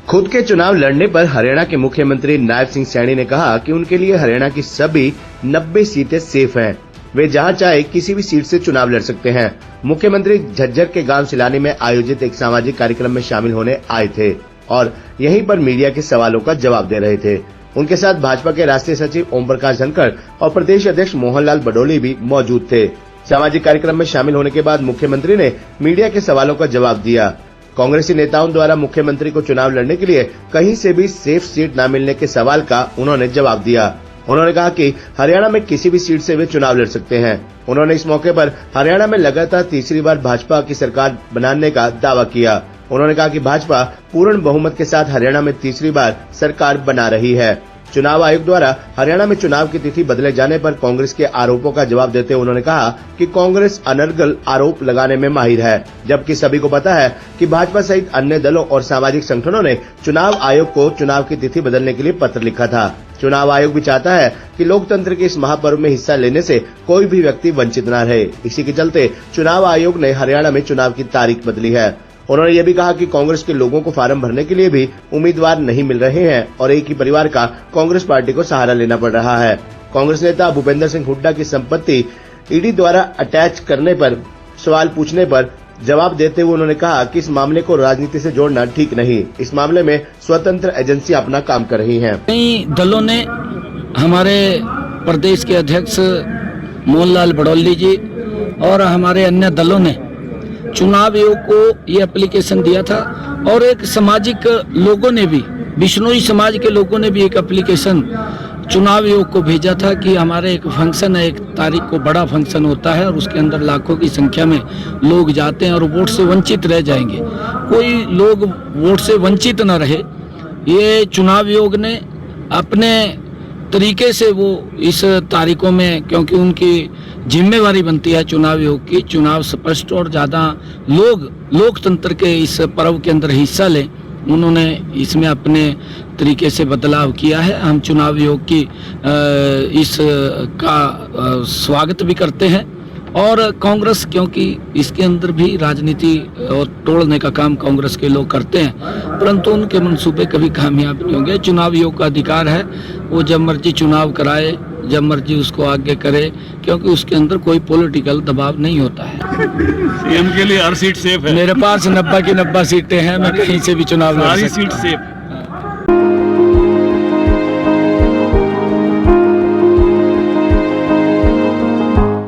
खुद के चुनाव लड़ने पर हरियाणा के मुख्यमंत्री नायब सिंह सैनी ने कहा कि उनके लिए हरियाणा की सभी 90 सीटें सेफ हैं। वे जहां चाहे किसी भी सीट से चुनाव लड़ सकते हैं। मुख्यमंत्री झज्जर के गांव सिलानी में आयोजित एक सामाजिक कार्यक्रम में शामिल होने आए थे और यहीं पर मीडिया के सवालों का जवाब दे रहे थे। उनके साथ भाजपा के राष्ट्रीय सचिव ओम प्रकाश धनखड़ और प्रदेश अध्यक्ष मोहनलाल बडोली भी मौजूद थे। सामाजिक कार्यक्रम में शामिल होने के बाद मुख्यमंत्री ने मीडिया के सवालों का जवाब दिया। कांग्रेसी नेताओं द्वारा मुख्यमंत्री को चुनाव लड़ने के लिए कहीं से भी सेफ सीट न मिलने के सवाल का उन्होंने जवाब दिया। उन्होंने कहा कि हरियाणा में किसी भी सीट से वे चुनाव लड़ सकते हैं। उन्होंने इस मौके पर हरियाणा में लगातार तीसरी बार भाजपा की सरकार बनाने का दावा किया। उन्होंने कहा कि भाजपा पूर्ण बहुमत के साथ हरियाणा में तीसरी बार सरकार बना रही है। चुनाव आयोग द्वारा हरियाणा में चुनाव की तिथि बदले जाने पर कांग्रेस के आरोपों का जवाब देते हुए उन्होंने कहा कि कांग्रेस अनर्गल आरोप लगाने में माहिर है, जबकि सभी को पता है कि भाजपा सहित अन्य दलों और सामाजिक संगठनों ने चुनाव आयोग को चुनाव की तिथि बदलने के लिए पत्र लिखा था। चुनाव आयोग भी चाहता है कि लोकतंत्र के इस महापर्व में हिस्सा लेने से कोई भी व्यक्ति वंचित न रहे। इसी के चलते चुनाव आयोग ने हरियाणा में चुनाव की तारीख बदली है। उन्होंने ये भी कहा कि कांग्रेस के लोगों को फार्म भरने के लिए भी उम्मीदवार नहीं मिल रहे हैं और एक ही परिवार का कांग्रेस पार्टी को सहारा लेना पड़ रहा है। कांग्रेस नेता भूपेंद्र सिंह हुड्डा की संपत्ति ईडी द्वारा अटैच करने पर सवाल पूछने पर जवाब देते हुए उन्होंने कहा कि इस मामले को राजनीति से जोड़ना ठीक नहीं। इस मामले में स्वतंत्र एजेंसी अपना काम कर रही है। कई दलों ने, हमारे प्रदेश के अध्यक्ष मोहनलाल बडोली जी और हमारे अन्य दलों ने चुनाव आयोग को ये एप्लीकेशन दिया था और एक सामाजिक लोगों ने भी, बिश्नोई समाज के लोगों ने भी एक एप्लीकेशन चुनाव आयोग को भेजा था कि हमारे एक फंक्शन है, 1 तारीख को बड़ा फंक्शन होता है और उसके अंदर लाखों की संख्या में लोग जाते हैं और वोट से वंचित रह जाएंगे। कोई लोग वोट से वंचित न रहे, ये चुनाव आयोग ने अपने तरीके से वो इस तारीखों में, क्योंकि उनकी जिम्मेवारी बनती है चुनाव आयोग की, चुनाव स्पष्ट और ज़्यादा लोग लोकतंत्र के इस पर्व के अंदर हिस्सा लें, उन्होंने इसमें अपने तरीके से बदलाव किया है। हम चुनाव आयोग की इस का स्वागत भी करते हैं और कांग्रेस, क्योंकि इसके अंदर भी राजनीति और तोड़ने का काम कांग्रेस के लोग करते हैं, परंतु उनके मंसूबे कभी कामयाब नहीं होंगे। चुनाव आयोग का अधिकार है, वो जब मर्जी चुनाव कराए, जब मर्जी उसको आगे करे, क्योंकि उसके अंदर कोई पॉलिटिकल दबाव नहीं होता है। सीएम के लिए हर सीट सेफ है। मेरे पास 90 की 90 सीटें हैं, मैं कहीं से भी चुनाव लड़ सकता हूं। Seat safe